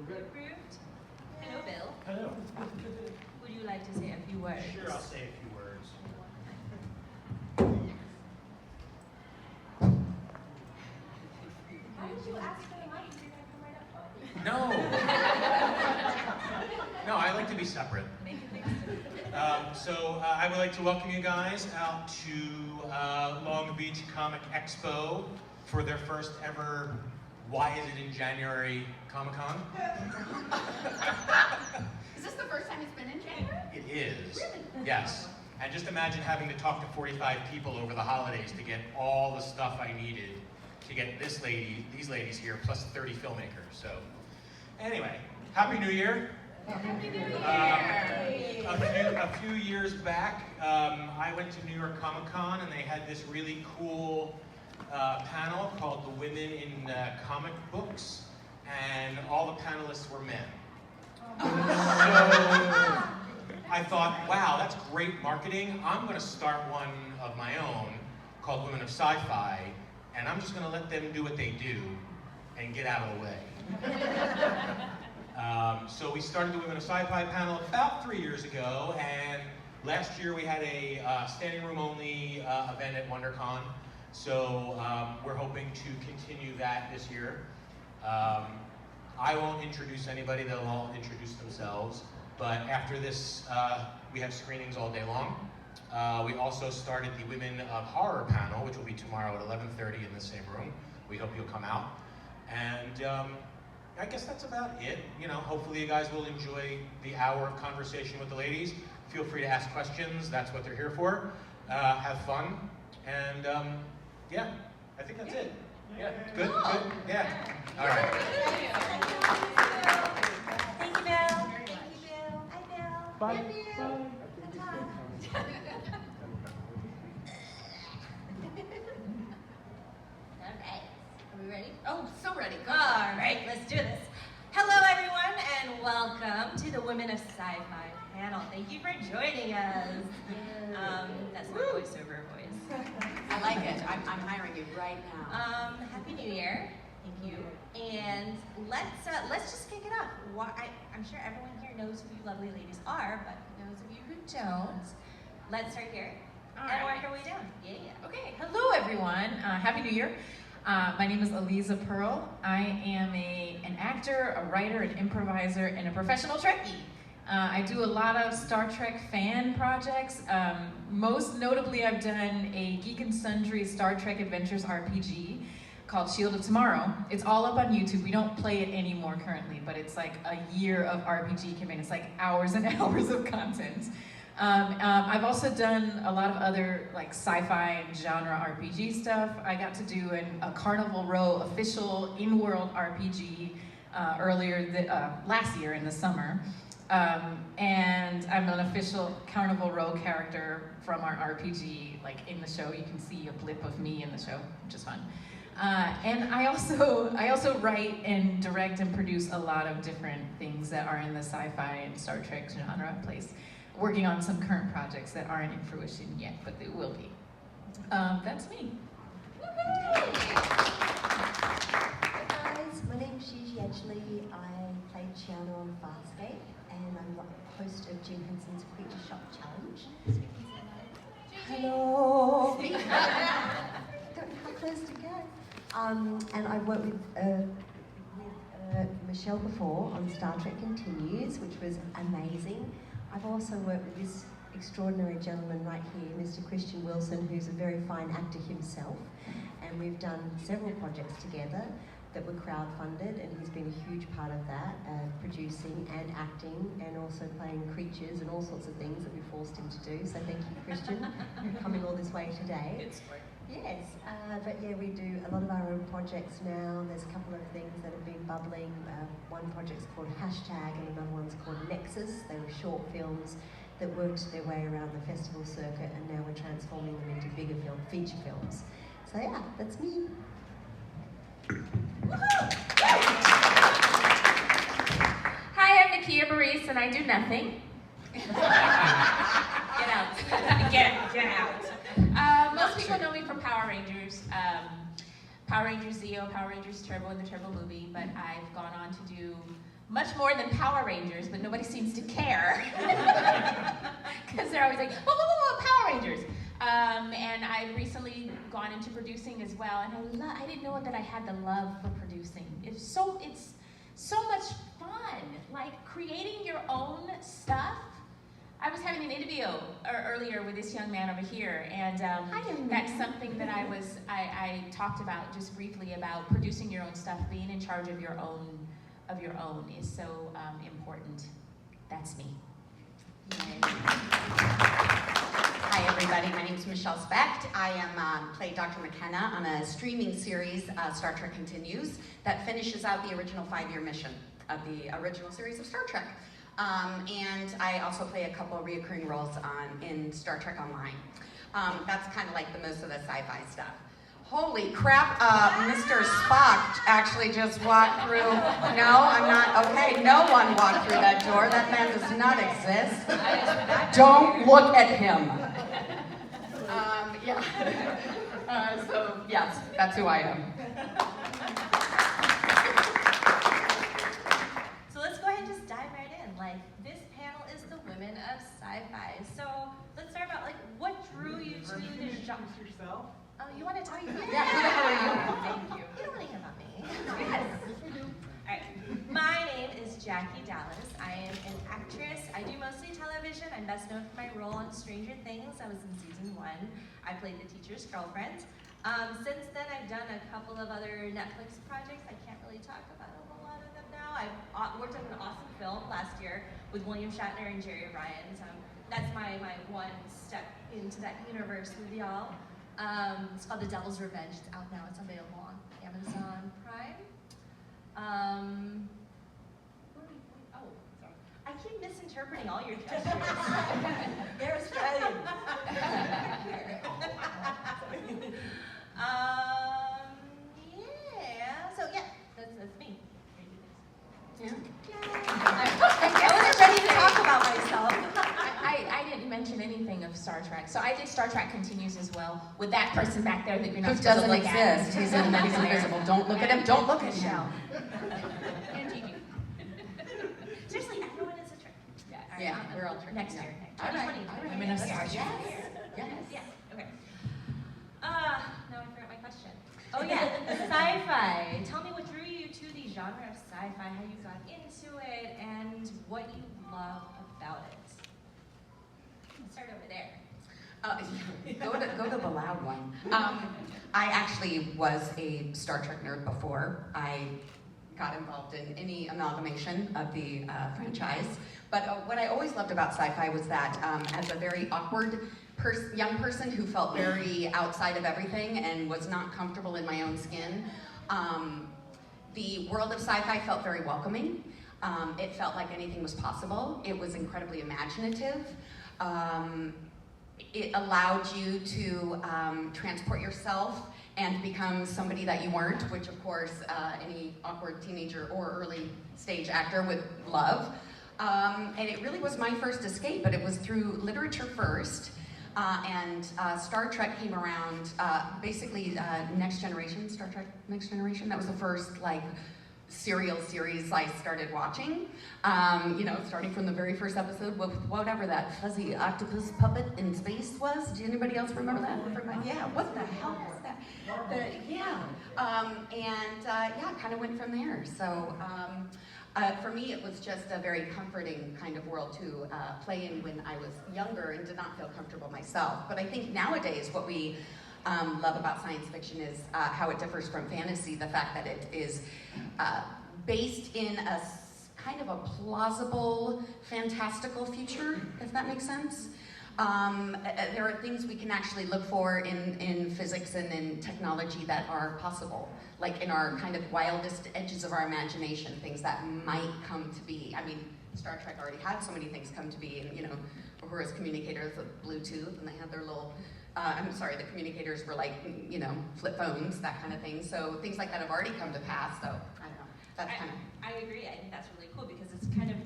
good. Approved? Hello, Bill. Hello. Would you like to say a few words? Sure, I'll say a few words. How did you ask for the mic? You're going to come right up for it. No. No, I like to be separate. I would like to welcome you guys out to Long Beach Comic Expo for their first ever Why Is It in January Comic-Con. Is this the first time it's been in January? It is. Really? Yes. And just imagine having to talk to 45 people over the holidays to get all the stuff I needed to get these ladies here, plus 30 filmmakers. So, anyway, Happy New Year. Happy New Year! A few years back, I went to New York Comic Con and they had this really cool panel called the Women in Comic Books, and all the panelists were men. So I thought, wow, that's great marketing. I'm going to start one of my own called Women of Sci-Fi, and I'm just going to let them do what they do and get out of the way. So we started the Women of Sci-Fi panel about 3 years ago, and last year we had a standing room only event at WonderCon. So we're hoping to continue that this year. I won't introduce anybody, they'll all introduce themselves. But after this, we have screenings all day long. We also started the Women of Horror panel, which will be tomorrow at 11:30 in the same room. We hope you'll come out. And I guess that's about it. You know, hopefully you guys will enjoy the hour of conversation with the ladies. Feel free to ask questions, that's what they're here for. Have fun, and yeah, I think that's it. Yeah, good, good, yeah. All right. Thank you, Bill. Thank you, Bill. Hi, Bill. Bye. Love you. Bye. All right. Are we ready? Oh, so ready. Go. All right, let's do this. Hello, everyone, and welcome to the Women of Sci-Fi panel. Thank you for joining us. That's my voiceover voice. I like it. I'm hiring you right now. Happy New Year. Thank you. And let's just kick it off. I'm sure everyone here knows who you lovely ladies are, but for those of you who don't, let's start here and work our way down. Yeah. Okay, hello everyone. Happy New Year. My name is Aliza Pearl. I am an actor, a writer, an improviser, and a professional Trekkie. I do a lot of Star Trek fan projects. Most notably, I've done a Geek and Sundry Star Trek Adventures RPG called Shield of Tomorrow. It's all up on YouTube. We don't play it anymore currently, but it's like a year of RPG campaign. It's like hours and hours of content. I've also done a lot of other like sci-fi and genre RPG stuff. I got to do a Carnival Row official in-world RPG last year in the summer. And I'm an official Carnival Row character from our RPG, like in the show. You can see a blip of me in the show, which is fun. And I also write and direct and produce a lot of different things that are in the sci-fi and Star Trek genre place. Working on some current projects that aren't in fruition yet, but they will be. That's me. Hi guys, my name's Gigi Edgley. I play Chiana on Farscape, and I'm the host of Jim Henson's Creature Shop Challenge. Hello! Don't know how close to go. And I've worked with Michelle before on Star Trek Continues, which was amazing. I've also worked with this extraordinary gentleman right here, Mr. Christian Wilson, who's a very fine actor himself. And we've done several projects together that were crowdfunded, and he's been a huge part of that, producing and acting, and also playing creatures and all sorts of things that we forced him to do. So thank you, Christian, for coming all this way today. It's great. Yes, but yeah, we do a lot of our own projects now. There's a couple of things that have been bubbling. One project's called Hashtag, and another one's called Nexus. They were short films that worked their way around the festival circuit, and now we're transforming them into bigger feature films. So yeah, that's me. Hi, I'm Nakia Burrise, and I do nothing. Get out. Get out. Most people know me from Power Rangers. Power Rangers Zeo, Power Rangers Turbo, and the Turbo movie, but I've gone on to do much more than Power Rangers, but nobody seems to care. Because they're always like, whoa, whoa, whoa, whoa, Power Rangers. And I've recently gone into producing as well, and I didn't know that I had the love for producing. It's so much fun, like creating your own stuff. I was having an interview earlier with this young man over here, and that's something that I talked about just briefly about producing your own stuff, being in charge of your own is so important. That's me. Hi everybody, my name is Michele Specht. I am play Dr. McKenna on a streaming series, Star Trek Continues, that finishes out the original 5-year mission of the original series of Star Trek. And I also play a couple of reoccurring roles in Star Trek Online. That's kind of like the most of the sci-fi stuff. Holy crap, Mr. Spock actually just walked through. No, I'm not, okay, no one walked through that door. That man does not exist. Don't look at him. Yeah. So, yes, that's who I am. So let's go ahead and just dive right in. Like, this panel is the Women of Sci-Fi. So let's start about, like, what drew you to this genre? Oh, you want to tell you? Yeah, who the hell are you? Thank you. You don't want to hear about me. Yes. We do. All right. My name is Jackie Dallas. I am an actress. I do mostly television. I'm best known for my role on Stranger Things. I was in season 1. I played the teacher's girlfriend. Since then, I've done a couple of other Netflix projects. I can't really talk about a whole lot of them now. I've worked on an awesome film last year with William Shatner and Jerry Ryan. So that's my one step into that universe with y'all. It's called The Devil's Revenge. It's out now. It's available on Amazon Prime. Oh, sorry. I keep misinterpreting all your gestures. They're Australian. Yeah. So yeah, that's me. Yeah. I wasn't ready to talk about myself. I didn't mention anything of Star Trek. So I did Star Trek Continues as well with that person back there that you're not Who supposed to doesn't look at. exist? He's invisible. Don't look at him. Don't look at him. Michelle. And Gigi. Seriously, everyone is a trick. Yeah, we're all tricked. Next year. All right. 2020. Women of Sci-Fi. Yes. Yeah, okay. Now I forgot my question. Oh yeah, sci-fi. Tell me what drew you to the genre of sci-fi, how you got into it, and what you love about it. Let's start over there. Go to the loud one. I actually was a Star Trek nerd before I got involved in any amalgamation of the franchise. But what I always loved about sci-fi was that as a very awkward young person who felt very outside of everything and was not comfortable in my own skin, the world of sci-fi felt very welcoming. It felt like anything was possible. It was incredibly imaginative. It allowed you to transport yourself and become somebody that you weren't, which of course any awkward teenager or early stage actor would love. And it really was my first escape, but it was through literature first. And Star Trek came around, basically Next Generation, Star Trek Next Generation. That was the first like serial series I started watching. You know, starting from the very first episode with whatever that fuzzy octopus puppet in space was. Did anybody else remember that? Yeah, what the hell was that? Yeah, kind of went from there. So for me, it was just a very comforting kind of world to play in when I was younger and did not feel comfortable myself. But I think nowadays what we love about science fiction is how it differs from fantasy, the fact that it is based in a kind of a plausible, fantastical future, if that makes sense. There are things we can actually look for in physics and in technology that are possible, like in our kind of wildest edges of our imagination, things that might come to be. I mean, Star Trek already had so many things come to be, and you know, Uhura's communicators with Bluetooth, and they had their little, the communicators were like, you know, flip phones, that kind of thing. So things like that have already come to pass, so I don't know. That's kind of... I agree. I think that's really cool because it's kind of,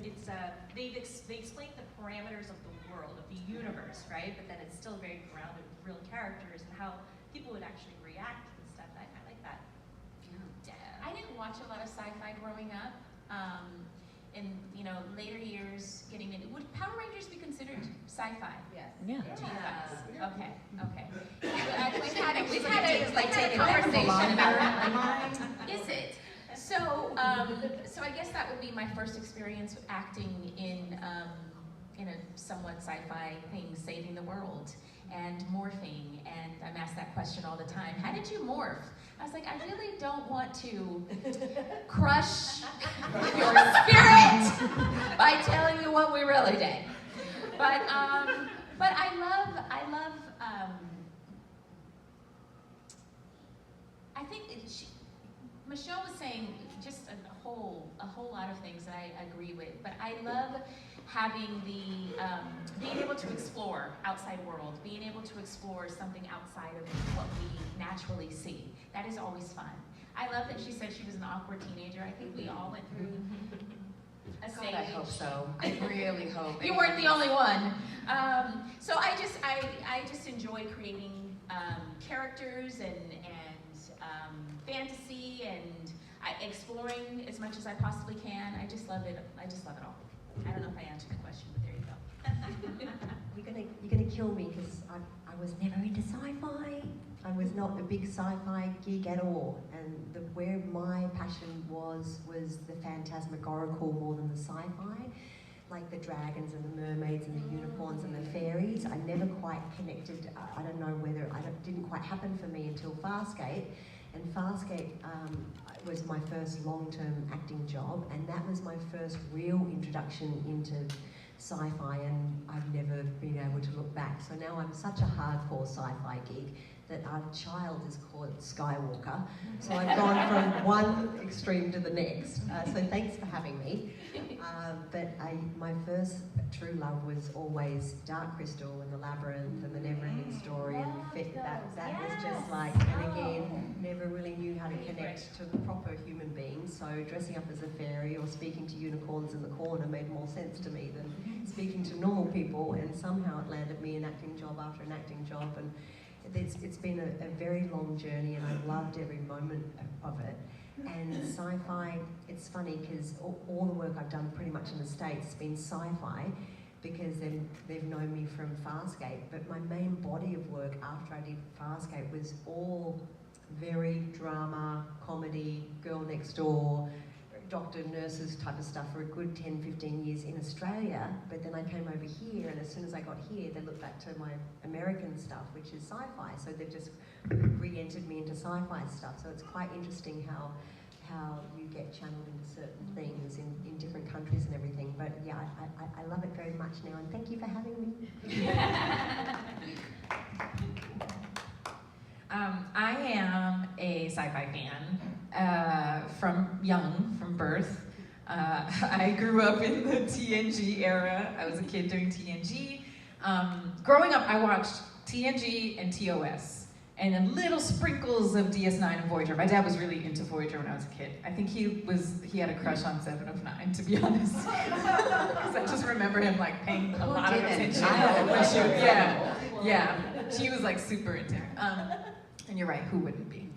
they explain the parameters of the world, of the universe, right? But then it's still very grounded with real characters and how people would actually react to the stuff. I like that. I didn't watch a lot of sci-fi growing up. later years getting into, would Power Rangers be considered sci-fi? Yes. Yeah. To you guys? Okay. We've had a Taking conversation about that. that. Is it? So, so I guess that would be my first experience with acting in a somewhat sci-fi thing, saving the world and morphing. And I'm asked that question all the time. How did you morph? I was like, I really don't want to crush your spirit by telling you what we really did. But I love. I think Michele was saying just a whole lot of things that I agree with. But I love having being able to explore outside world, being able to explore something outside of what we naturally see. That is always fun. I love that she said she was an awkward teenager. I think we all went through a God, stage. I hope so. I really hope. You weren't the only one. So I just enjoy creating characters and fantasy and exploring as much as I possibly can. I just love it. I just love it all. I don't know if I answered the question, but there you go. You're gonna kill me because I was never into sci-fi. I was not a big sci-fi geek at all, and where my passion was the phantasmagorical more than the sci-fi, like the dragons and the mermaids and the unicorns and the fairies. I never quite connected. I don't know whether it didn't quite happen for me until Farscape, and Farscape was my first long-term acting job, and that was my first real introduction into sci-fi, and I've never been able to look back. So now I'm such a hardcore sci-fi geek that our child is called Skywalker. So I've gone from one extreme to the next. So thanks for having me. But my first true love was always Dark Crystal and the Labyrinth and the Never-Ending Story, and that was just like, and again, never really knew how to connect to the proper human beings. So dressing up as a fairy or speaking to unicorns in the corner made more sense to me than speaking to normal people, and somehow it landed me an acting job after an acting job, and it's been a very long journey, and I've loved every moment of it. And sci-fi, it's funny because all the work I've done pretty much in the States has been sci-fi, because they've known me from Farscape, but my main body of work after I did Farscape was all very drama, comedy, girl next door, doctor, nurses type of stuff for a good 10, 15 years in Australia. But then I came over here, and as soon as I got here, they looked back to my American stuff, which is sci-fi. So they've just re-entered me into sci-fi stuff. So it's quite interesting how you get channeled into certain things in different countries and everything. But yeah, I love it very much now, and thank you for having me. I am a sci-fi fan from birth. I grew up in the TNG era. I was a kid during TNG. Growing up, I watched TNG and TOS, and then little sprinkles of DS9 and Voyager. My dad was really into Voyager when I was a kid. I think he had a crush on 7 of 9, to be honest. Because I just remember him like paying a lot of attention. Yeah, she was like super into it. And you're right, who wouldn't be?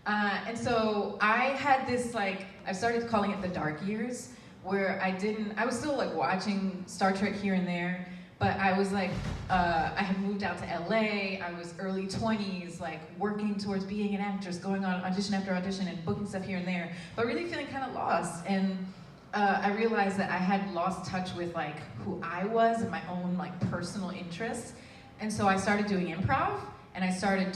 And so I had this I started calling it the dark years, where I was still like watching Star Trek here and there, but I was like, I had moved out to LA, I was early 20s, like working towards being an actress, going on audition after audition and booking stuff here and there, but really feeling kind of lost. And I realized that I had lost touch with like who I was and my own like personal interests. And so I started doing improv, and I started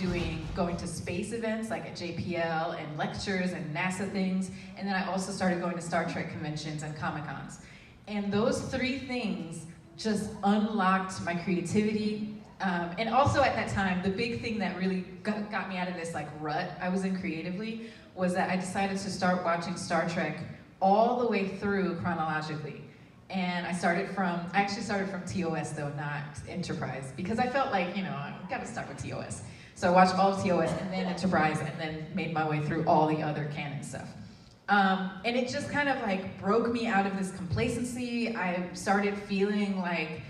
going to space events like at JPL and lectures and NASA things. And then I also started going to Star Trek conventions and Comic-Cons. And those 3 things just unlocked my creativity. And also at that time, the big thing that really got me out of this like rut I was in creatively was that I decided to start watching Star Trek all the way through chronologically. And I actually started from TOS though, not Enterprise, because I felt like, I gotta start with TOS. So I watched all of TOS and then Enterprise, and then made my way through all the other canon stuff. And it just kind of like broke me out of this complacency. I started feeling like,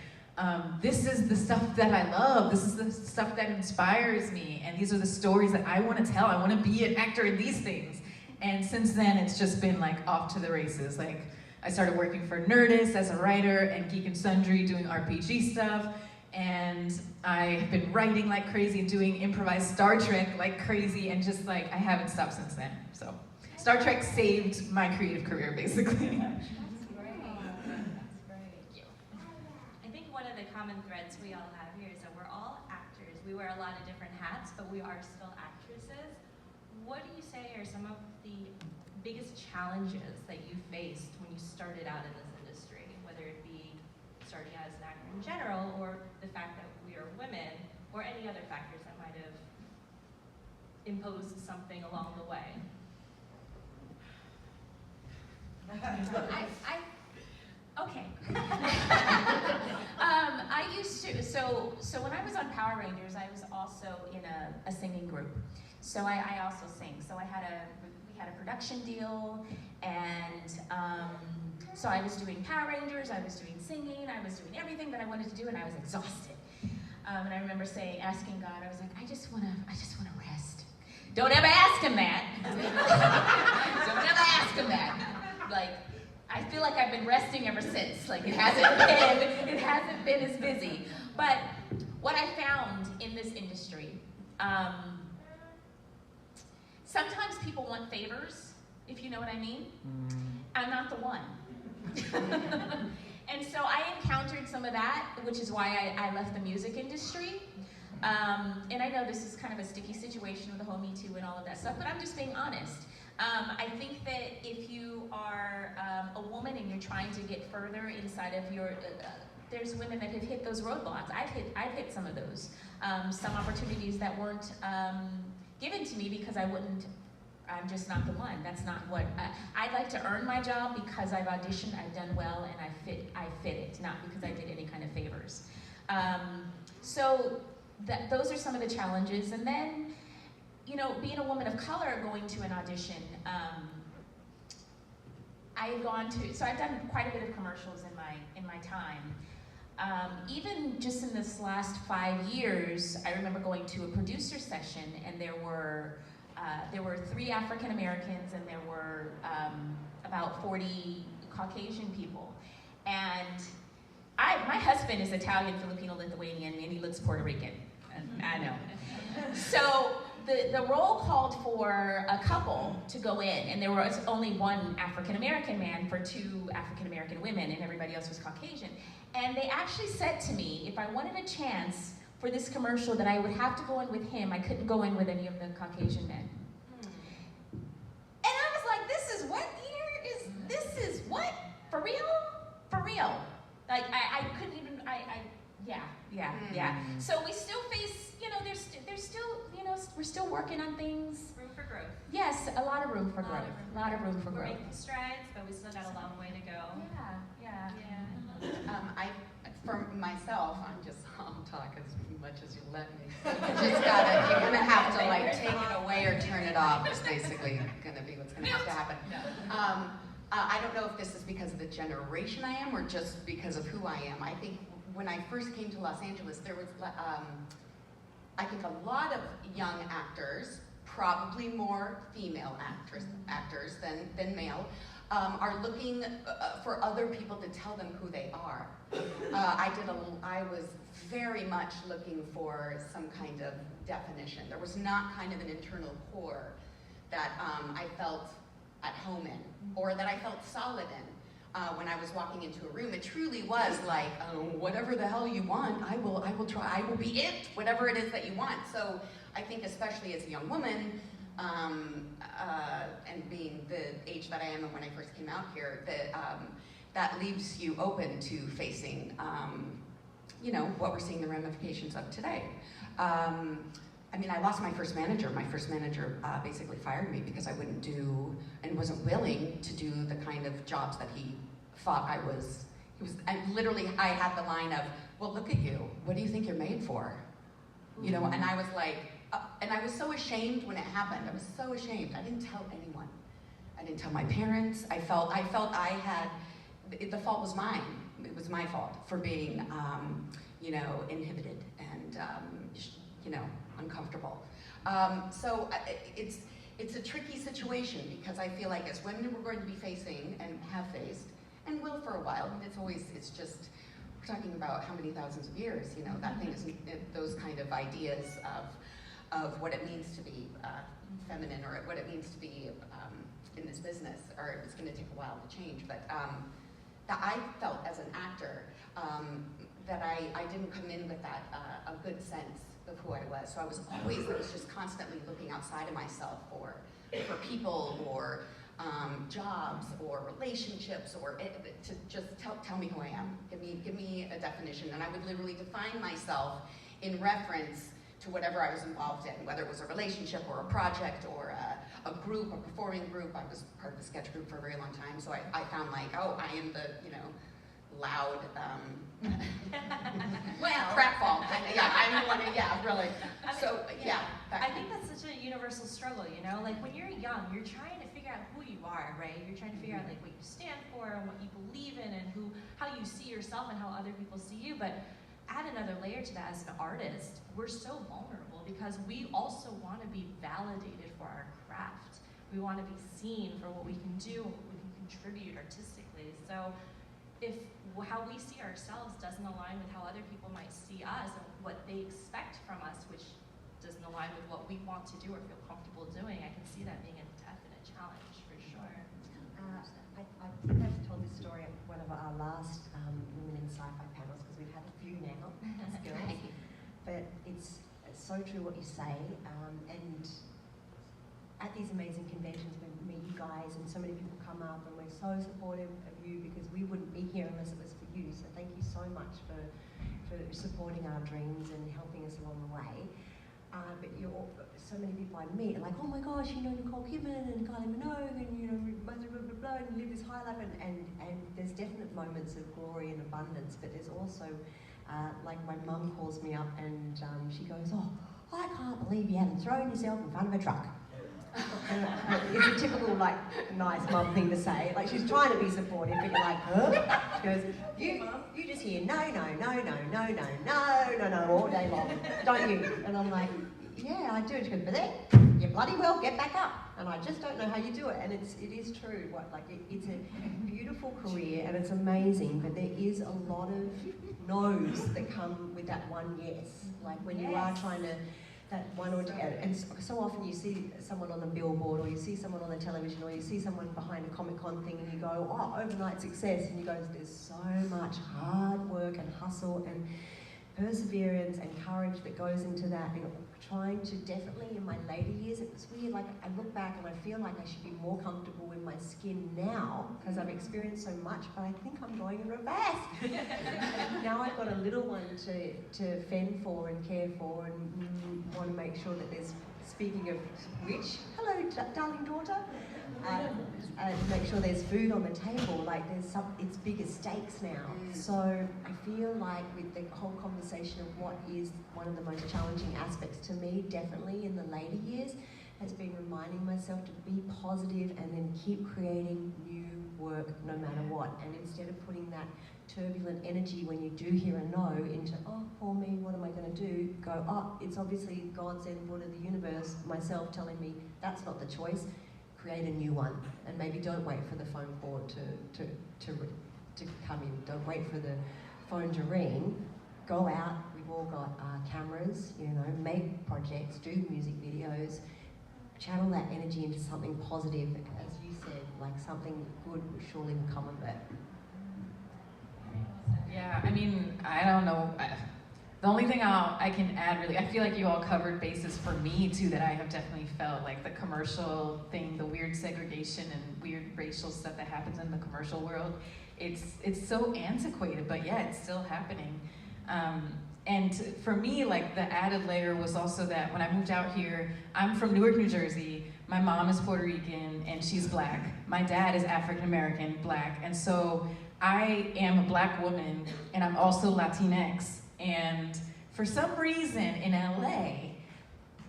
this is the stuff that I love. This is the stuff that inspires me. And these are the stories that I want to tell. I want to be an actor in these things. And since then, it's just been like off to the races. Like, I started working for Nerdist as a writer and Geek and Sundry doing RPG stuff. And I've been writing like crazy and doing improvised Star Trek like crazy, and just like, I haven't stopped since then. So Star Trek saved my creative career, basically. That's great. I think one of the common threads we all have here is that we're all actors. We wear a lot of different hats, but we are still actresses. What do you say are some of the biggest challenges that you faced when you started out in this industry, whether it be starting out as an actor in general, or the fact that we are women, or any other factors that might have imposed something along the way? Okay. I used to, so when I was on Power Rangers, I was also in a singing group. So I also sing. So we had a production deal, and so I was doing Power Rangers, I was doing singing, I was doing everything that I wanted to do, and I was exhausted. And I remember asking God, I was like, I just wanna rest. Don't ever ask him that. Don't ever ask him that. Like, I feel like I've been resting ever since. Like, it hasn't been as busy. But what I found in this industry, sometimes people want favors, if you know what I mean. I'm not the one. And so I encountered some of that, which is why I left the music industry. And I know this is kind of a sticky situation with the whole Me Too and all of that stuff, but I'm just being honest. I think that if you are a woman and you're trying to get further inside of your, there's women that have hit those roadblocks. I've hit some of those. Some opportunities that weren't given to me because I'm just not the one. That's not what, I'd like to earn my job because I've auditioned, I've done well, and I fit it, not because I did any kind of favors. So those are some of the challenges. And then, you know, being a woman of color going to an audition, I've done quite a bit of commercials in my time. Even just in this last 5 years, I remember going to a producer session, and there were 3 African Americans, and there were about 40 Caucasian people. And my husband is Italian, Filipino, Lithuanian, and he looks Puerto Rican. I know. So the role called for a couple to go in, and there was only 1 African American man for 2 African American women, and everybody else was Caucasian. And they actually said to me, if I wanted a chance for this commercial, that I would have to go in with him. I couldn't go in with any of the Caucasian men. And I was like, this is what year is, this is what? For real? For real. Like, I couldn't even, yeah. So we still face, you know, there's still, you know, we're still working on things. Room for growth. Yes, a lot of room for growth. A lot of room for We're growth. making strides, but we still got a long way to go. Yeah. For myself, I'll talk as much as you let me. You're gonna have to like take it away or turn it off. Is basically gonna be what's gonna have to happen. I don't know if this is because of the generation I am or just because of who I am. I think when I first came to Los Angeles, there was, I think a lot of young actors, probably more female actors than male, are looking for other people to tell them who they are. I was very much looking for some kind of definition. There was not kind of an internal core that I felt at home in, or that I felt solid in. When I was walking into a room, it truly was like, whatever the hell you want, I will try, I will be it, whatever it is that you want. So I think especially as a young woman, and being the age that I am and when I first came out here, that leaves you open to facing, you know, what we're seeing the ramifications of today. I mean, I lost my first manager. My first manager basically fired me because I wouldn't do and wasn't willing to do the kind of jobs that he thought I was. I had the line of, well, look at you. What do you think you're made for? You know, and I was like, and I was so ashamed when it happened. I was so ashamed. I didn't tell anyone. I didn't tell my parents. I felt I had, the fault was mine. It was my fault for being, you know, inhibited and, you know, uncomfortable. So it's a tricky situation because I feel like as women we're going to be facing and have faced, and will for a while. It's just, we're talking about how many thousands of years, you know, that thing is, those kind of ideas of what it means to be feminine, or what it means to be in this business, or it's going to take a while to change. But that I felt as an actor that I didn't come in with that a good sense of who I was. So I was just constantly looking outside of myself for people, or jobs, or relationships, or to just tell me who I am. Give me a definition, and I would literally define myself in reference to whatever I was involved in, whether it was a relationship or a project or a group, a performing group. I was part of the sketch group for a very long time, so I found like, oh, I am the, you know, loud, Well, pratfall. Yeah, I'm the one who, yeah, really. So, yeah. I think that's such a universal struggle, you know? Like, when you're young, you're trying to figure out who you are, right? You're trying to figure out, like, what you stand for, and what you believe in, and how you see yourself and how other people see you. But add another layer to that, as an artist, we're so vulnerable because we also want to be validated for our craft. We want to be seen for what we can do, what we can contribute artistically. So if how we see ourselves doesn't align with how other people might see us, and what they expect from us, which doesn't align with what we want to do or feel comfortable doing, I can see that being a definite challenge for sure. I think I've told this story at one of our last Women in Sci-Fi panels, because we've had a few now as girls. But it's so true what you say, and at these amazing conventions we meet you guys, and so many people come up, and we're so supportive of you, because we wouldn't be here unless it was for you. So thank you so much for supporting our dreams and helping us along the way. But so many people I meet are like, oh my gosh, you know Nicole Kidman and Kylie Minogue, and you know, blah, blah, blah, blah, and you live this high life, and there's definite moments of glory and abundance, but there's also, like my mum calls me up and she goes, oh, I can't believe you haven't thrown yourself in front of a truck. It's a typical, like, nice mum thing to say. Like, she's trying to be supportive, but you're like, huh? She goes, you just hear no, all day long, don't you? And I'm like, yeah, I do. She goes, but then you bloody well get back up. And I just don't know how you do it. And it is true. It's a beautiful career, and it's amazing, but there is a lot of no's that come with that one yes. Like when you are trying to, that one or two, and so often you see someone on the billboard, or you see someone on the television, or you see someone behind a Comic-Con thing, and you go, oh, overnight success, and you go, there's so much hard work and hustle and perseverance and courage that goes into that. You know, trying to, definitely in my later years, it was weird. Like, I look back and I feel like I should be more comfortable in my skin now, because I've experienced so much, but I think I'm going in reverse. Now I've got a little one to fend for and care for, and want to make sure that there's, speaking of which, hello darling daughter, make sure there's food on the table. Like, it's bigger stakes now. So I feel like with the whole conversation of what is one of the most challenging aspects to me, definitely in the later years, has been reminding myself to be positive and then keep creating new work no matter what. And instead of putting that turbulent energy when you do hear a no into, oh, poor me, what am I going to do? Go, oh, it's obviously God's input of the universe, myself telling me that's not the choice. Create a new one, and maybe don't wait for the phone call to come in. Don't wait for the phone to ring. Go out. We've all got cameras, you know. Make projects, do music videos, channel that energy into something positive. As you said, like, something good will surely come of it. Yeah, I mean, I don't know. The only thing I can add, really, I feel like you all covered bases for me too, that I have definitely felt, like the commercial thing, the weird segregation and weird racial stuff that happens in the commercial world. It's so antiquated, but yeah, it's still happening. And for me, like, the added layer was also that when I moved out here, I'm from Newark, New Jersey. My mom is Puerto Rican and she's Black. My dad is African American, Black, and so I am a Black woman, and I'm also Latinx. And for some reason in LA,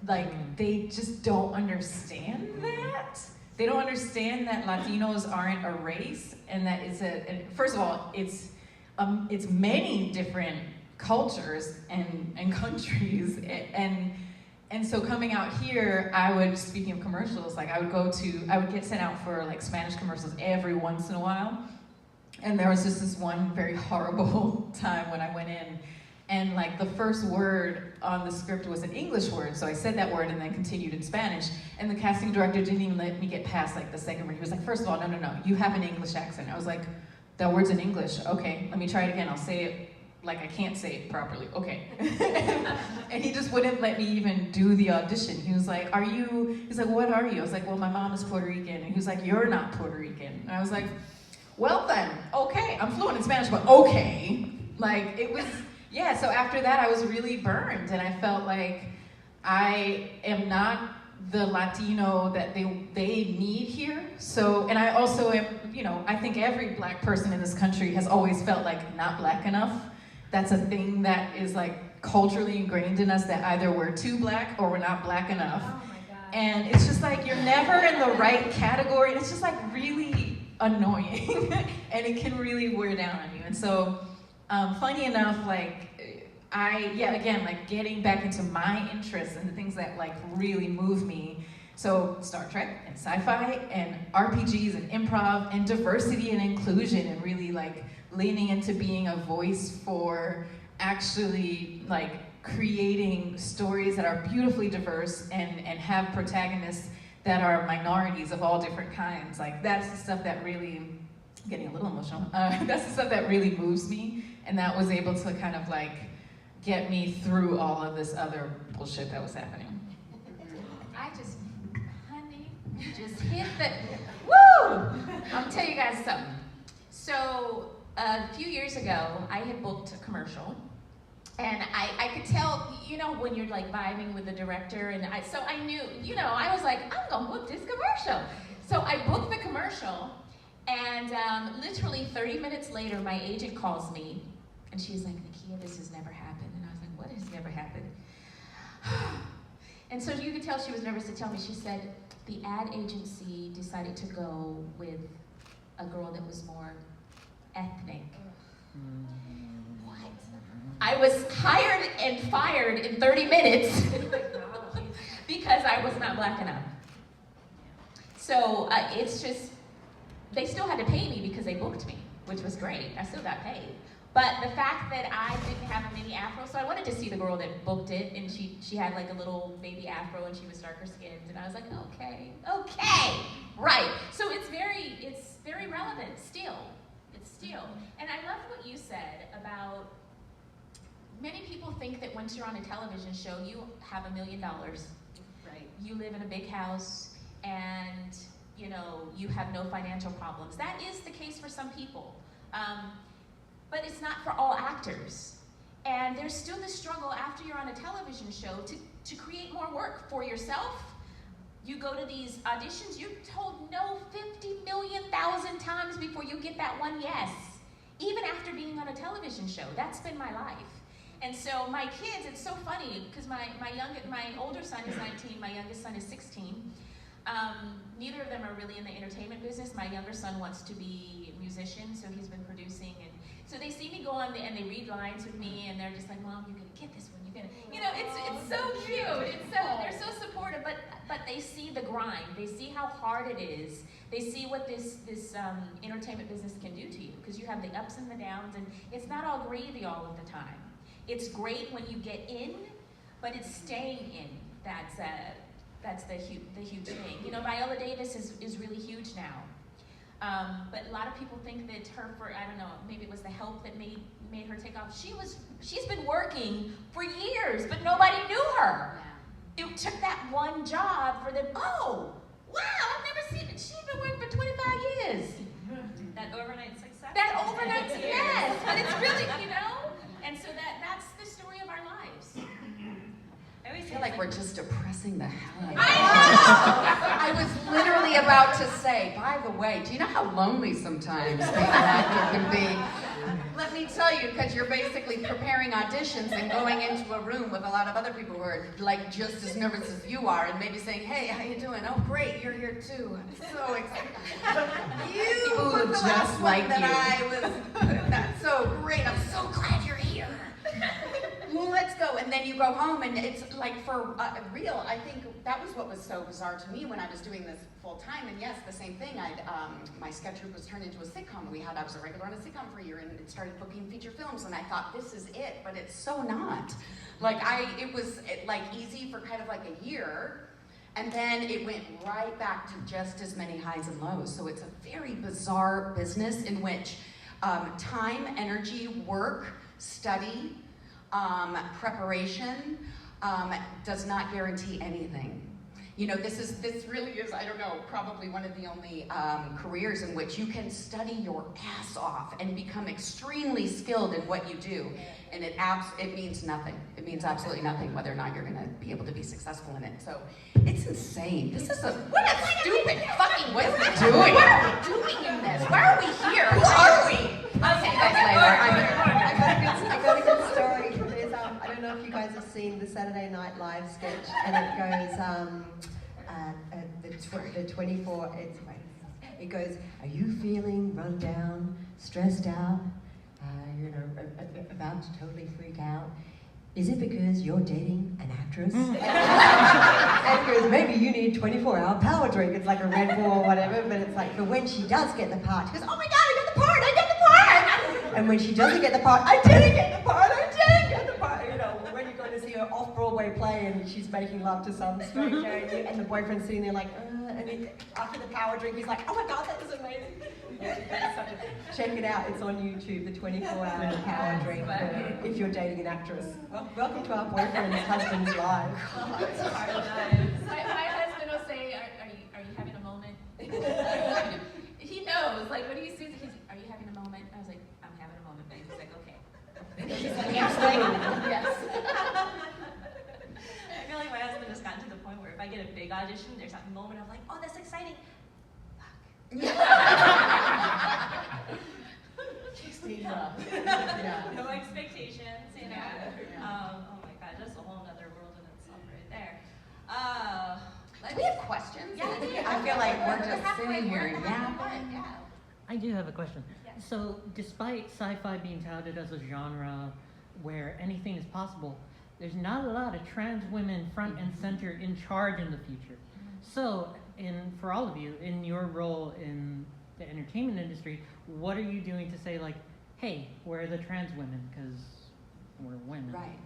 like, they just don't understand that. They don't understand that Latinos aren't a race, and that first of all, it's many different cultures and countries, and so coming out here, speaking of commercials, like, I would get sent out for, like, Spanish commercials every once in a while. And there was just this one very horrible time when I went in, and like the first word on the script was an English word, so I said that word and then continued in Spanish, and the casting director didn't even let me get past like the second word. He was like, first of all, no, you have an English accent. I was like, that word's in English. Okay, let me try it again. I'll say it like I can't say it properly. Okay. And he just wouldn't let me even do the audition. He was like, he's like, what are you? I was like, well, my mom is Puerto Rican. And he was like, you're not Puerto Rican. And I was like, well then, okay. I'm fluent in Spanish, but okay. Like, it was, yeah, so after that I was really burned, and I felt like I am not the Latino that they need here. So, and I also am, you know, I think every black person in this country has always felt like not black enough. That's a thing that is like culturally ingrained in us, that either we're too black or we're not black enough. Oh my God. And it's just like, you're never in the right category, and it's just like really annoying. And it can really wear down on you. And so, funny enough, like, like getting back into my interests and the things that like really move me. So Star Trek and sci-fi and RPGs and improv and diversity and inclusion, and really like leaning into being a voice for actually like creating stories that are beautifully diverse and have protagonists that are minorities of all different kinds. Like, that's the stuff that really, getting a little emotional, that's the stuff that really moves me, and that was able to kind of like get me through all of this other bullshit that was happening. Honey, you just hit the, woo! I'll tell you guys something. So, a few years ago, I had booked a commercial, and I could tell, you know, when you're like vibing with the director, and so I knew, you know, I was like, I'm gonna book this commercial. So I booked the commercial, and literally 30 minutes later, my agent calls me, and she's like, Nakia, this has never happened. And I was like, what has never happened? And so you could tell she was nervous to tell me. She said, the ad agency decided to go with a girl that was more ethnic. What? I was hired and fired in 30 minutes because I was not black enough. So it's just, they still had to pay me because they booked me, which was great. I still got paid. But the fact that I didn't have a mini afro, so I wanted to see the girl that booked it, and she had like a little baby afro, and she was darker skinned, and I was like, okay, right. So it's very relevant still. It's still. And I love what you said about, many people think that once you're on a television show, you have $1 million. Right. You live in a big house, and you know, you have no financial problems. That is the case for some people. But it's not for all actors. And there's still this struggle after you're on a television show to create more work for yourself. You go to these auditions, you're told no 50 million thousand times before you get that one yes. Even after being on a television show, that's been my life. And so my kids, it's so funny, because my older son is 19, my youngest son is 16. Neither of them are really in the entertainment business. My younger son wants to be a musician, so he's been producing, and so they see me go on and they read lines with me, and they're just like, Mom, you're gonna get this one, you're gonna, you know, it's so cute. They're so supportive, but they see the grind. They see how hard it is. They see what this entertainment business can do to you, because you have the ups and the downs, and it's not all gravy all of the time. It's great when you get in, but it's staying in that's the huge thing. You know, Viola Davis is really huge now. But a lot of people think that I don't know, maybe it was The Help that made her take off. She's been working for years, but nobody knew her. Yeah. It took that one job for them. Oh, wow, I've never seen it. She's been working for 25 years. That overnight success. That overnight success. Yes, but it's really, you know, and so that's the story of our lives. I feel like we're just depressing the hell out of I I was literally about to say, by the way, do you know how lonely sometimes being an actor can be? Let me tell you, because you're basically preparing auditions and going into a room with a lot of other people who are like just as nervous as you are, and maybe saying, hey, how you doing? Oh, great, you're here too. I'm so excited. You were the last one that that's so great. I'm so glad you're here. Well, let's go. And then you you go home and it's like for real, I think that was what was so bizarre to me when I was doing this full time. And yes, the same thing. My sketch group was turned into a sitcom. I was a regular on a sitcom for a year and it started booking feature films. And I thought, this is it, but it's so not. Like it was like easy for kind of like a year. And then it went right back to just as many highs and lows. So it's a very bizarre business in which time, energy, work, study, preparation does not guarantee anything. You know, this really is, I don't know, probably one of the only careers in which you can study your ass off and become extremely skilled in what you do. And it means nothing. It means absolutely nothing whether or not you're gonna be able to be successful in it. So it's insane. What a stupid fucking, what are we doing? What are we doing in this? Why are we here? Who are we? I'll see you guys later. I got a good story. There's, I don't know if you guys have seen the Saturday Night Live sketch, and it goes, the 24, it goes, are you feeling run down, stressed out, about to totally freak out? Is it because you're dating an actress? And it goes, maybe you need 24-hour power drink. It's like a Red Bull or whatever, but it's like, but when she does get the part, she goes, oh my God, I got the part, I got the part! And when she doesn't get the part, I didn't get the part, I didn't get the part! You know, when you're going to see her off-Broadway play and she's making love to some stranger and the boyfriend's sitting there like, and after the power drink, he's like, oh my God, that was amazing. Check it out, it's on YouTube, the 24-hour power drink if you're dating an actress. Well, welcome to our boyfriend's husband's live. My husband will say, are you having a moment? He knows, like when he sees it, are you having a moment? I was like, I'm having a moment, babe. He's like, okay. He's like, yes. I feel like my husband has gotten to the point where if I get a big audition, there's that moment of like, oh, that's exciting. No expectations, you know. Oh my God, that's a whole other world in itself right there. Do we have questions? Yeah, I feel like we're just sitting here. Yeah. I do have a question. Yes. So, despite sci-fi being touted as a genre where anything is possible, there's not a lot of trans women front and center in charge in the future. So, for all of you, in your role in the entertainment industry, what are you doing to say like, hey, where are the trans women? Because we're women. Right.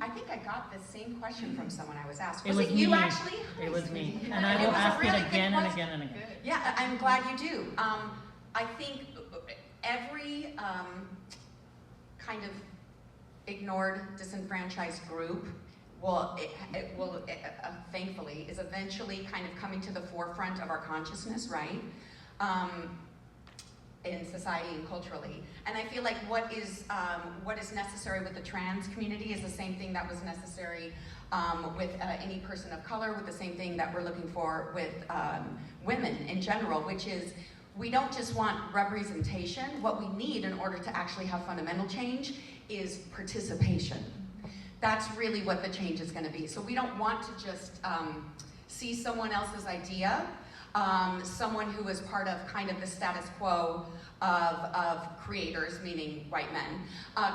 I think I got this same question from someone I was asked. It Was it you me. actually? It was me. Sweetie. And I It will was a ask really it good again and question. again and again. Yeah, I'm glad you do. I think every kind of ignored, disenfranchised group will thankfully, is eventually kind of coming to the forefront of our consciousness, right? In society and culturally. And I feel like what is necessary with the trans community is the same thing that was necessary with any person of color, with the same thing that we're looking for with women in general, which is we don't just want representation. What we need in order to actually have fundamental change is participation. That's really what the change is going to be. So we don't want to just see someone else's idea, someone who is part of kind of the status quo of creators, meaning white men,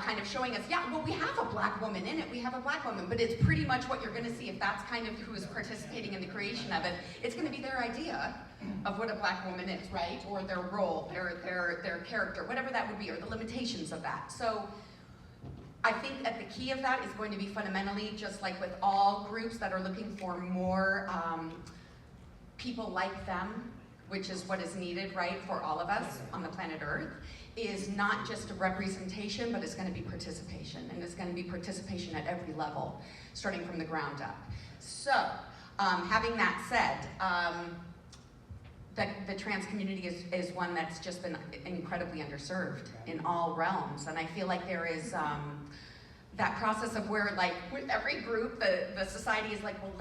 kind of showing us, yeah, well, we have a black woman in it, we have a black woman, but it's pretty much what you're going to see if that's kind of who is participating in the creation of it. It's going to be their idea of what a black woman is, right? Or their role, their character, whatever that would be, or the limitations of that. So I think that the key of that is going to be fundamentally, just like with all groups that are looking for more people like them, which is what is needed, right, for all of us on the planet Earth, is not just a representation, but it's going to be participation, and it's going to be participation at every level, starting from the ground up. So, having that said, the trans community is one that's just been incredibly underserved in all realms, and I feel like there is that process of where, like, with every group, the society is like, well,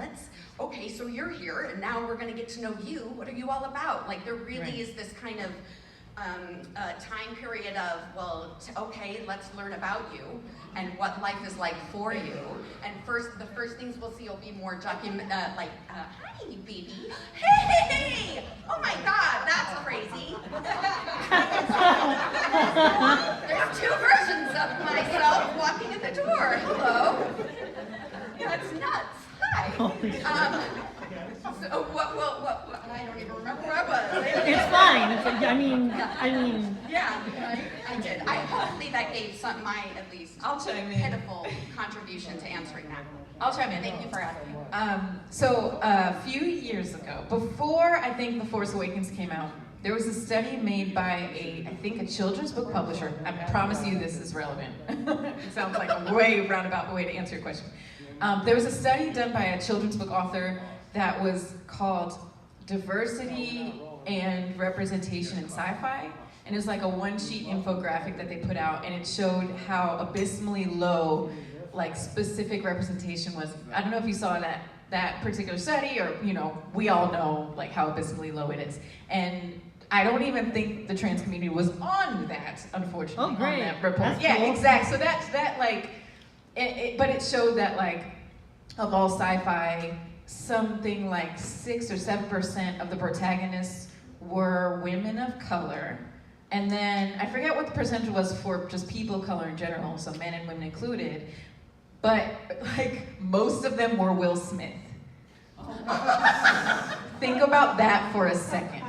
okay, so you're here, and now we're going to get to know you. What are you all about? Like, there really is this kind of time period of, well, okay, let's learn about you and what life is like for you. And the first things we'll see will be more hi, baby. Hey! Oh my God, that's crazy. There's two versions of myself walking in the door. Hello. hopefully that gave my, at least, I'll chime in. pitiful contribution to answering that. I'll chime in. Thank you for asking. So a few years ago, before I think The Force Awakens came out, there was a study made by I think a children's book publisher. I promise you this is relevant. It sounds like a way roundabout way to answer your question. There was a study done by a children's book author that was called Diversity and Representation in Sci-Fi. And it was like a one-sheet infographic that they put out, and it showed how abysmally low like specific representation was. I don't know if you saw that particular study, or we all know like how abysmally low it is. And I don't even think the trans community was on that, unfortunately. Oh, great. On that report. That's Yeah, cool. exactly. So that like, but it showed that like of all sci-fi, something like 6 or 7% of the protagonists were women of color. And then I forget what the percentage was for just people of color in general, so men and women included. But like most of them were Will Smith. Think about that for a second.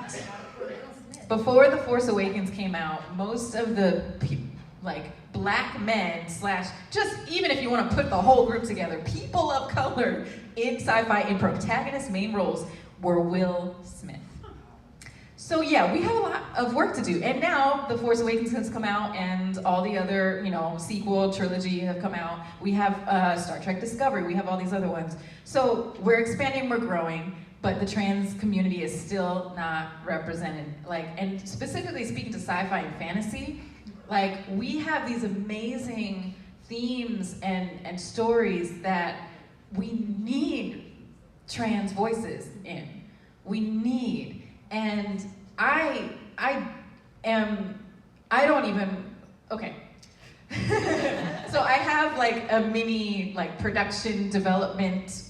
Before The Force Awakens came out, most of the like black men / just even if you want to put the whole group together, people of color in sci-fi in protagonist main roles were Will Smith. So yeah, we have a lot of work to do. And now The Force Awakens has come out, and all the other, sequel trilogy have come out. We have Star Trek Discovery, we have all these other ones. So we're expanding, we're growing, but the trans community is still not represented. And specifically speaking to sci-fi and fantasy, we have these amazing themes and stories that we need trans voices in. We need. And okay. So I have like a mini production development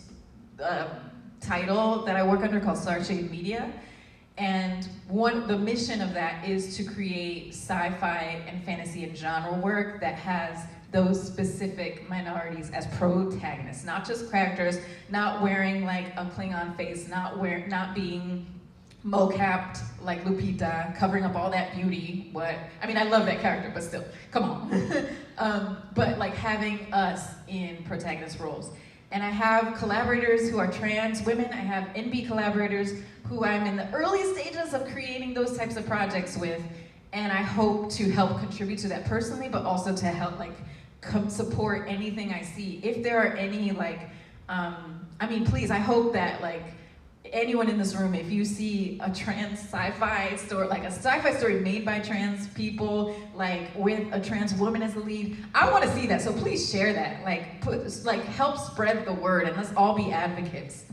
title that I work under called Starshade Media. And the mission of that is to create sci-fi and fantasy and genre work that has those specific minorities as protagonists, not just characters, not wearing like a Klingon face, not being mo-capped like Lupita, covering up all that beauty. I love that character, but still, come on. But like having us in protagonist roles. And I have collaborators who are trans women. I have NB collaborators who I'm in the early stages of creating those types of projects with. And I hope to help contribute to that personally, but also to help support anything I see. If there are any please, I hope that anyone in this room, if you see a trans sci-fi story, a sci-fi story made by trans people, with a trans woman as the lead, I want to see that. So please share that. Help spread the word, and let's all be advocates.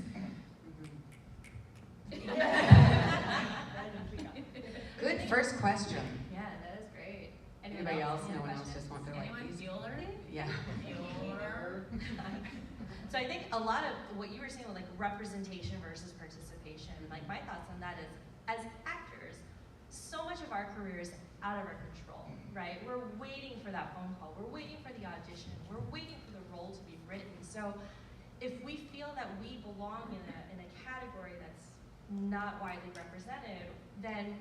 Good first question. Yeah, that is great. Anybody else? No one else just wants to Bueller? Yeah. Bueller. So I think a lot of what you were saying with representation versus participation, my thoughts on that is, as actors, so much of our career is out of our control, right? We're waiting for that phone call, we're waiting for the audition, we're waiting for the role to be written. So if we feel that we belong in a category that's not widely represented, then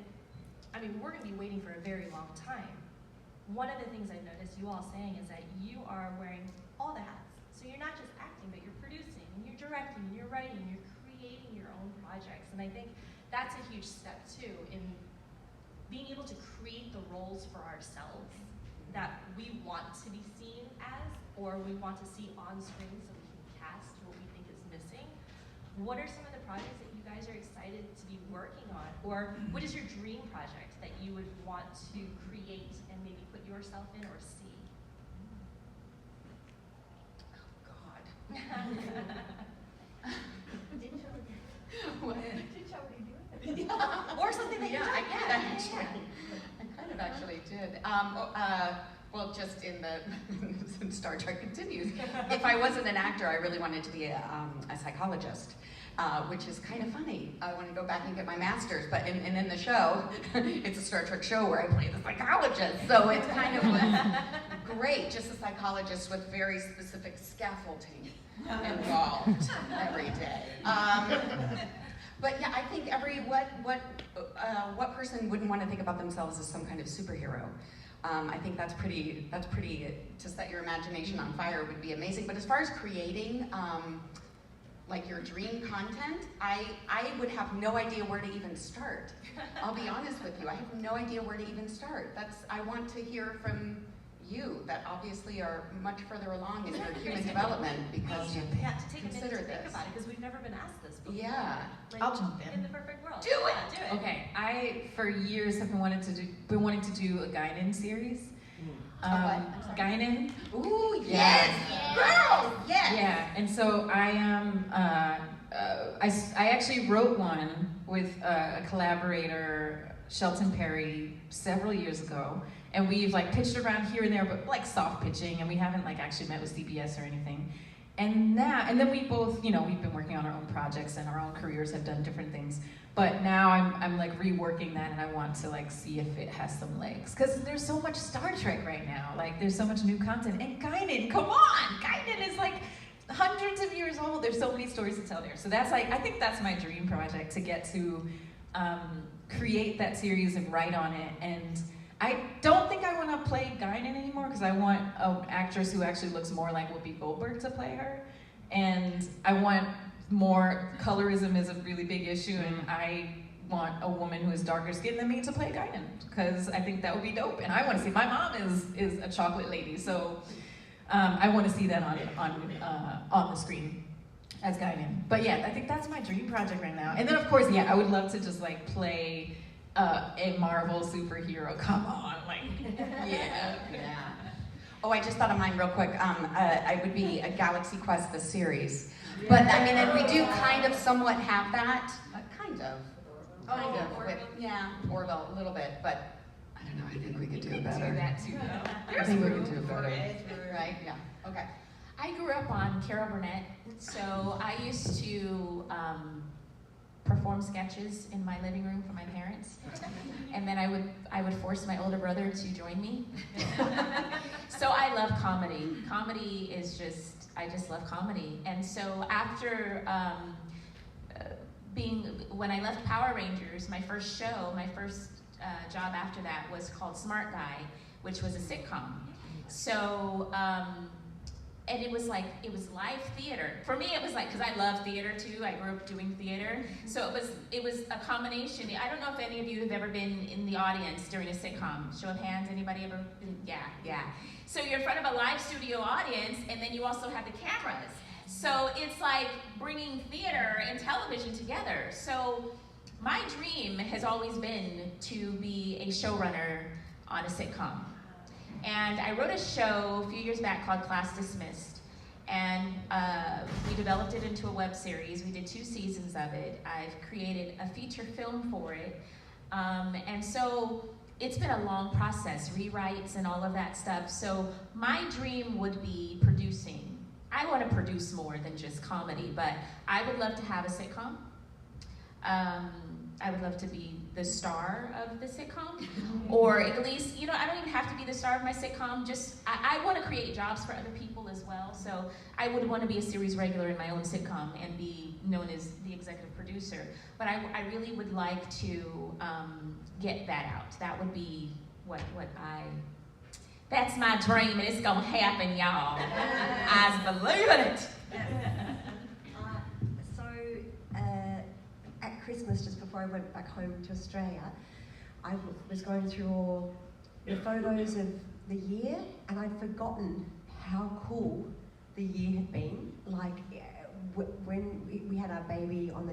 we're gonna be waiting for a very long time. One of the things I've noticed you all saying is that you are wearing all the hats. So you're not just acting, but you're producing, and you're directing, and you're writing, and you're creating your own projects. And I think that's a huge step too in being able to create the roles for ourselves that we want to be seen as, or we want to see on screen so we can cast what we think is missing. What are some of the projects that you guys are excited to be working on? Or what is your dream project that you would want to create and maybe put yourself in or see? Or something that you don't. I kind of actually did. Well, just in since Star Trek continues, if I wasn't an actor, I really wanted to be a psychologist, which is kind of funny. I want to go back and get my master's, but in the show, it's a Star Trek show where I play the psychologist, so it's kind of great, just a psychologist with very specific scaffolding involved every day. But yeah, I think what person wouldn't want to think about themselves as some kind of superhero, I think that's pretty, to set your imagination on fire would be amazing. But as far as creating, like your dream content, I would have no idea where to even start. I'll be honest with you, I have no idea where to even start. I want to hear from you that obviously are much further along in your human development, because you have to take a minute consider to think this. about it because we've never been asked this before. Yeah. Like, I'll jump in. In the perfect world. Do it! Yeah, do it. Okay, I for years have been wanting to do a Guinan series. what? Guinan. Ooh, yes! Girls! Yes! Yeah, and so I am. I actually wrote one with a collaborator, Shelton Perry, several years ago, and we've like pitched around here and there, but like soft pitching, and we haven't like actually met with CBS or anything. And then we both, we've been working on our own projects and our own careers, have done different things. But now I'm like reworking that, and I want to like see if it has some legs, because there's so much Star Trek right now. Like there's so much new content, and Guinan, come on, Guinan is like hundreds of years old. There's so many stories to tell there. So that's like, I think that's my dream project, to get to create that series and write on it. And I don't think I want to play Guinan anymore, because I want an actress who actually looks more like Whoopi Goldberg to play her. And I want more, colorism is a really big issue, and I want a woman who is darker skinned than me to play Guinan, because I think that would be dope. And I want to see, my mom is a chocolate lady, so I want to see that on the screen as Guinan. But yeah, I think that's my dream project right now. And then of course, yeah, I would love to just like play a Marvel superhero. Come on, like, yeah. Yeah. Oh, I just thought of mine real quick. I would be a Galaxy Quest, the series. But I mean, and we do kind of somewhat have that. Kind of. Orville, a little bit, but I don't know, I think we could do it better. Do that too, though. I think we could do it better. Right? Yeah. Okay. I grew up on Carol Burnett, so I used to perform sketches in my living room for my parents, and then I would force my older brother to join me. So I love comedy. Comedy is I just love comedy. And so after when I left Power Rangers, my first job after that was called Smart Guy, which was a sitcom. So, and it was live theater. For me, it was like, because I love theater too, I grew up doing theater. So it was a combination. I don't know if any of you have ever been in the audience during a sitcom. Show of hands, anybody ever been? Yeah. So you're in front of a live studio audience, and then you also have the cameras. So it's like bringing theater and television together. So my dream has always been to be a showrunner on a sitcom. And I wrote a show a few years back called Class Dismissed. And we developed it into a web series. We did 2 seasons of it. I've created a feature film for it. And so it's been a long process, rewrites and all of that stuff. So my dream would be producing. I want to produce more than just comedy, but I would love to have a sitcom. I would love to be the star of the sitcom, or at least, I don't even have to be the star of my sitcom, I want to create jobs for other people as well, so I would want to be a series regular in my own sitcom and be known as the executive producer, but I really would like to get that out. That would be that's my dream, and it's gonna happen, y'all. I believe it. At Christmas, just before I went back home to Australia, I was going through all the photos of the year, and I'd forgotten how cool the year had been. Like when we had our baby on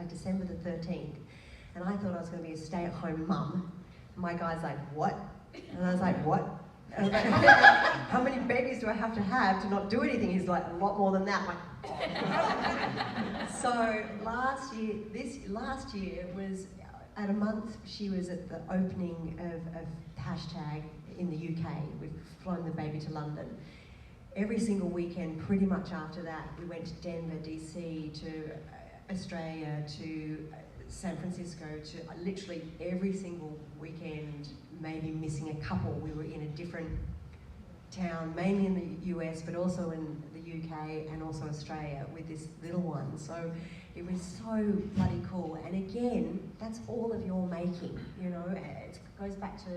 December the 13th, and I thought I was going to be a stay-at-home mum. My guy's like, "What?" And I was like, "What?" And I was like, how many babies do I have to not do anything? He's like, a lot more than that. I'm like, So last year was at a month. She was at the opening of hashtag in the UK. We've flown the baby to London. Every single weekend, pretty much after that, we went to Denver, DC, to Australia, to San Francisco, to literally every single weekend, maybe missing a couple. We were in a different town, mainly in the US, but also in the UK and also Australia with this little one. So it was so bloody cool. And again, that's all of your making, It goes back to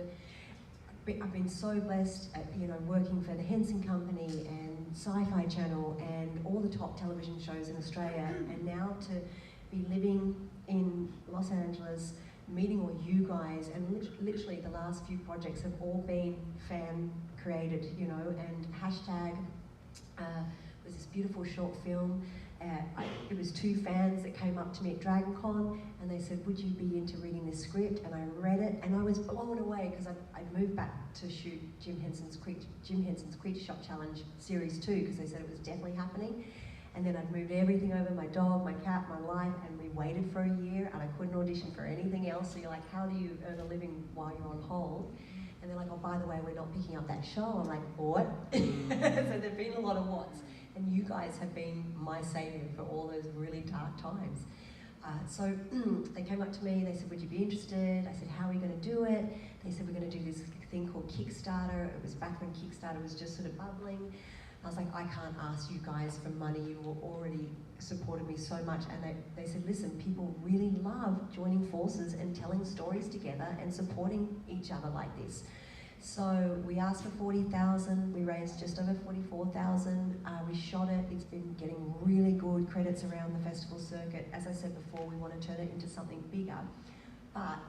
I've been so blessed at, working for the Henson Company and SciFi Channel and all the top television shows in Australia, and now to be living in Los Angeles, meeting all you guys, and literally the last few projects have all been fan created, and hashtag was this beautiful short film. It was 2 fans that came up to me at DragonCon and they said, would you be into reading this script? And I read it and I was blown away because I'd moved back to shoot Jim Henson's Creature Shop Challenge Series 2 because they said it was definitely happening. And then I'd moved everything over, my dog, my cat, my life, and we waited for a year and I couldn't audition for anything else. So you're like, how do you earn a living while you're on hold? And they're like, oh, by the way, we're not picking up that show. I'm like, what? So there've been a lot of whats. And you guys have been my savior for all those really dark times. So they came up to me, they said, would you be interested? I said, how are we going to do it? They said, we're going to do this thing called Kickstarter. It was back when Kickstarter was just sort of bubbling. I was like, I can't ask you guys for money. You already supported me so much. And they said, listen, people really love joining forces and telling stories together and supporting each other like this. So we asked for 40,000, we raised just over 44,000, we shot it, it's been getting really good credits around the festival circuit. As I said before, we want to turn it into something bigger. But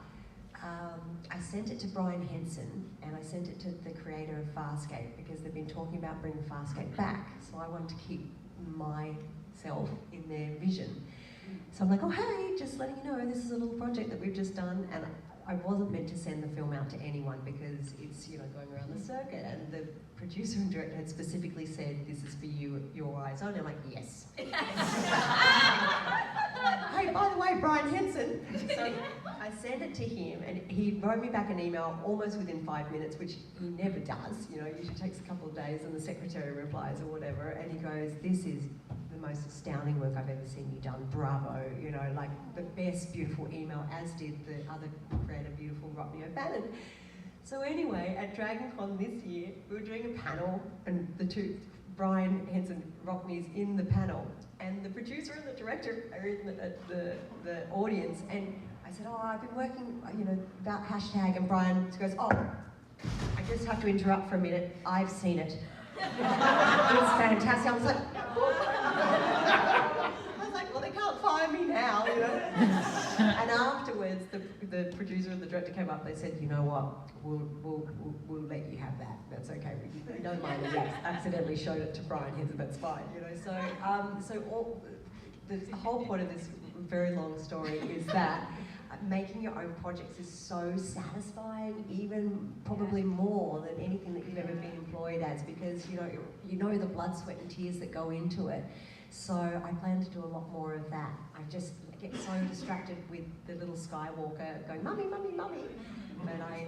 I sent it to Brian Henson and I sent it to the creator of Farscape because they've been talking about bringing Farscape back. So I wanted to keep myself in their vision. So I'm like, oh hey, just letting you know, this is a little project that we've just done. And I wasn't meant to send the film out to anyone because it's, going around the circuit, and the producer and director had specifically said, this is for you, your eyes only. I'm like, yes. Hey, by the way, Brian Henson. So I sent it to him and he wrote me back an email almost within 5 minutes, which he never does. It usually takes a couple of days and the secretary replies or whatever, and he goes, this is the most astounding work I've ever seen you done, bravo, like the best beautiful email, as did the other creator, beautiful Rodney O'Bannon. So anyway, at DragonCon this year, we were doing a panel and the two, Brian Henson, Rodney's in the panel, and the producer and the director are in the audience, and I said, oh, I've been working, about hashtag, and Brian goes, oh, I just have to interrupt for a minute, I've seen it. It's fantastic. I was like, well, they can't fire me now, And afterwards, the producer and the director came up. They said, you know what? We'll let you have that. That's okay. We don't mind if you accidentally showed it to Brian Henson. That's fine, So the whole point of this very long story is that making your own projects is so satisfying, even probably more than anything that you've ever been employed as, because you know the blood, sweat and tears that go into it. So I plan to do a lot more of that. I just get so distracted with the little Skywalker going, mummy, mummy, mummy. But I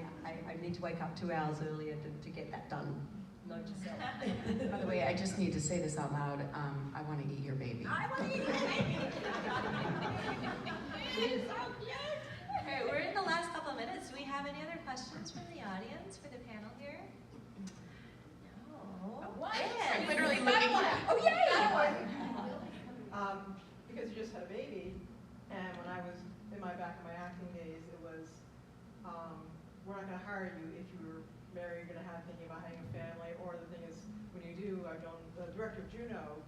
need to wake up 2 hours earlier to get that done. Note to self. By the way, I just need to say this out loud. I want to eat your baby. I want to eat your baby. She's so cute. Okay, we're in the last couple of minutes. Do we have any other questions from the audience for the panel here? No. What? Yeah. I'm literally looking. Oh, yay! Because you just had a baby, and when I was in my acting days, it was, we're not going to hire you if you were married, you're going to have thinking about having a family, or the thing is, when you do, the director of Juno,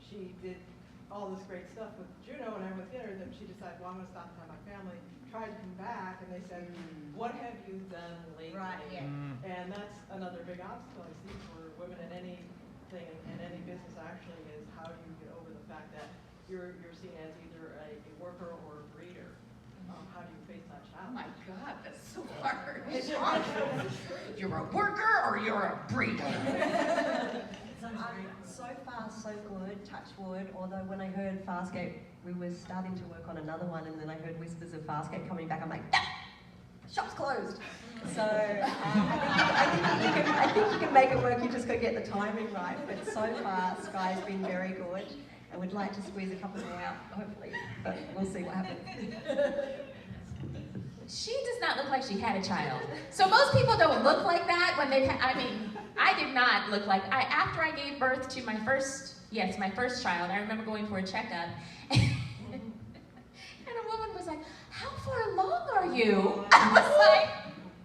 she did all this great stuff with Juno and everyone with dinner, then she decided, well, I'm going to stop and have my family. Tried to come back, and they said, what have you done lately? Right, yeah. And that's another big obstacle I see for women in anything, in any business actually, is how do you get over the fact that you're seen as either a worker or a breeder. How do you face that Oh challenge? my God, that's so hard. You're a worker or you're a breeder? So far, so good, touch wood, although when I heard Farscape, we were starting to work on another one, and then I heard whispers of Farscape coming back. I'm like, no, shop's closed. So I think you can make it work, you just got to get the timing right. But so far, Sky's been very good, and we'd like to squeeze a couple more out, hopefully, but we'll see what happens. She does not look like she had a child. So most people don't look like that when they've had, I did not look like, after I gave birth to my first child, I remember going for a checkup, and a woman was like, how far along are you? I was like,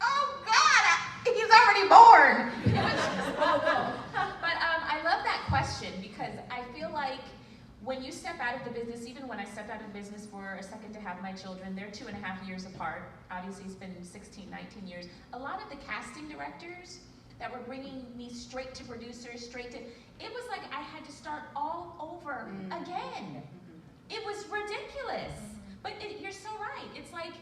oh God, he's already already born. It was just, but I love that question because I feel like when you step out of the business, even when I stepped out of the business for a second to have my children, they're 2.5 years apart. Obviously, it's been 16, 19 years. A lot of the casting directors that were bringing me straight to producers, it was like I had to start all over again. It was ridiculous. But you're so right. It's like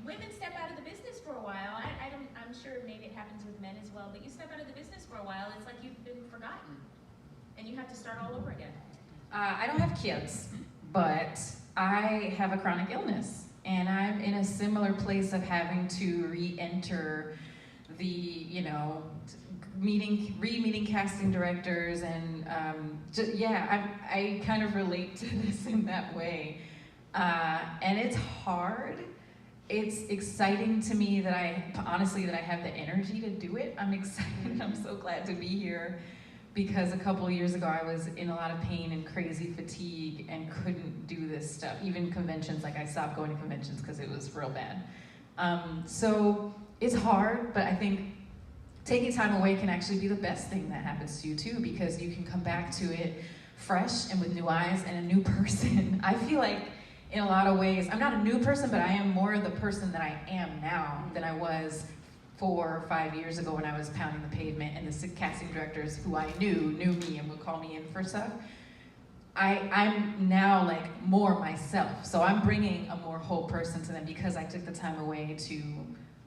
women step out of the business for a while. I'm sure maybe it happens with men as well, but you step out of the business for a while, it's like you've been forgotten. And you have to start all over again. I don't have kids, but I have a chronic illness, and I'm in a similar place of having to re-enter the, re-meeting casting directors, and I kind of relate to this in that way, and it's hard. It's exciting to me that I have the energy to do it. I'm excited. I'm so glad to be here. Because a couple of years ago, I was in a lot of pain and crazy fatigue and couldn't do this stuff. Even conventions, like I stopped going to conventions because it was real bad. So it's hard, but I think taking time away can actually be the best thing that happens to you too, because you can come back to it fresh and with new eyes and a new person. I feel like in a lot of ways, I'm not a new person, but I am more the person that I am now than I was 4 or 5 years ago when I was pounding the pavement, and the casting directors who I knew me and would call me in for stuff. I'm now like more myself, so I'm bringing a more whole person to them because I took the time away to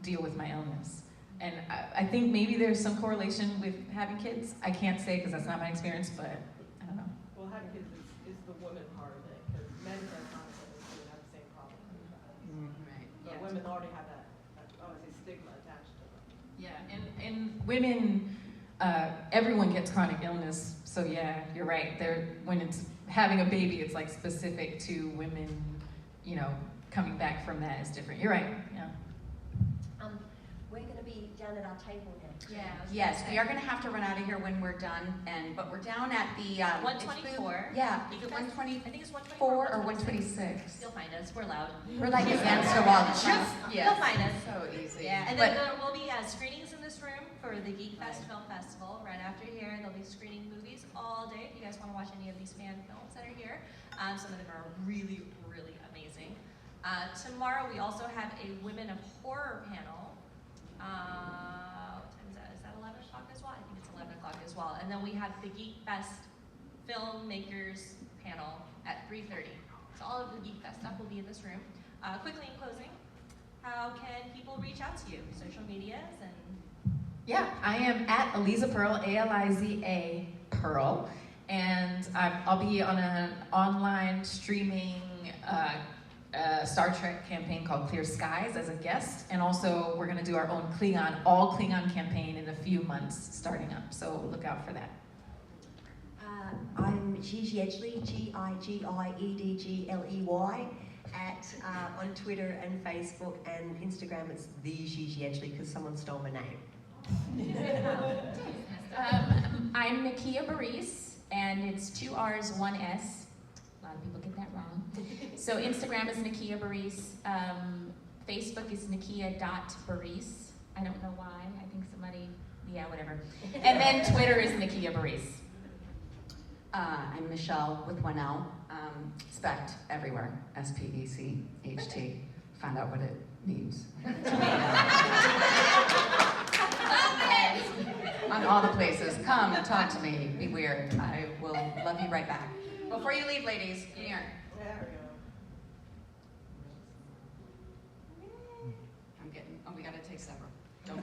deal with my illness. And I think maybe there's some correlation with having kids. I can't say because that's not my experience, but I don't know. Well, having kids is the woman part of it, because men have confidence and have the same problem. Right. But women already have that obviously stigma attached to them. Yeah, and women, everyone gets chronic illness, so yeah, you're right. When it's having a baby, it's like specific to women, coming back from that is different. You're right, yeah. We're going to be down at our table now. Yeah. Yes, we are going to have to run out of here when we're done, but we're down at the 124. Yeah, I is it think 124 it's 124 or 126? You'll find us. We're loud. We're like against a wall. You'll find us. So easy. Yeah, and then there will be screenings in this room for the Geekfest Film Festival. Right after here, there'll be screening movies all day. If you guys want to watch any of these fan films that are here, some of them are really, really amazing. Tomorrow, we also have a Women of Horror panel. What time is that? Is that 11 o'clock as well? I think it's 11 o'clock as well. And then we have the Geekfest Filmmakers panel at 3:30. So all of the Geekfest stuff will be in this room. Quickly in closing, how can people reach out to you? Social medias and... Yeah, I am at Aliza Pearl, Aliza Pearl, and I'll be on an online streaming Star Trek campaign called Clear Skies as a guest, and also we're going to do our own all Klingon campaign in a few months starting up, so look out for that. I'm Gigi Edgley, Gigiedgley, on Twitter and Facebook and Instagram. It's the Gigi Edgley because someone stole my name. I'm Nakia Burrise, and it's 2 R's, 1 S. A lot of people get that wrong. So Instagram is Nakia Burrise. Facebook is Nakia.Burrise. I don't know why. I think somebody, whatever. And then Twitter is Nakia Burrise. I'm Michele with 1 L. Specht everywhere. SPECHT. Find out what it means. On all the places. Come and talk to me. Be weird. I will love you right back. Before you leave, ladies, come here. There we go. We gotta take several. Don't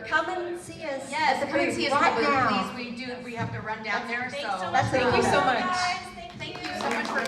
Come and see us. Yes, come and see us right now. please. We have to run down there. Thanks So so much. That's Thank you so much. Guys, thank thank you so much for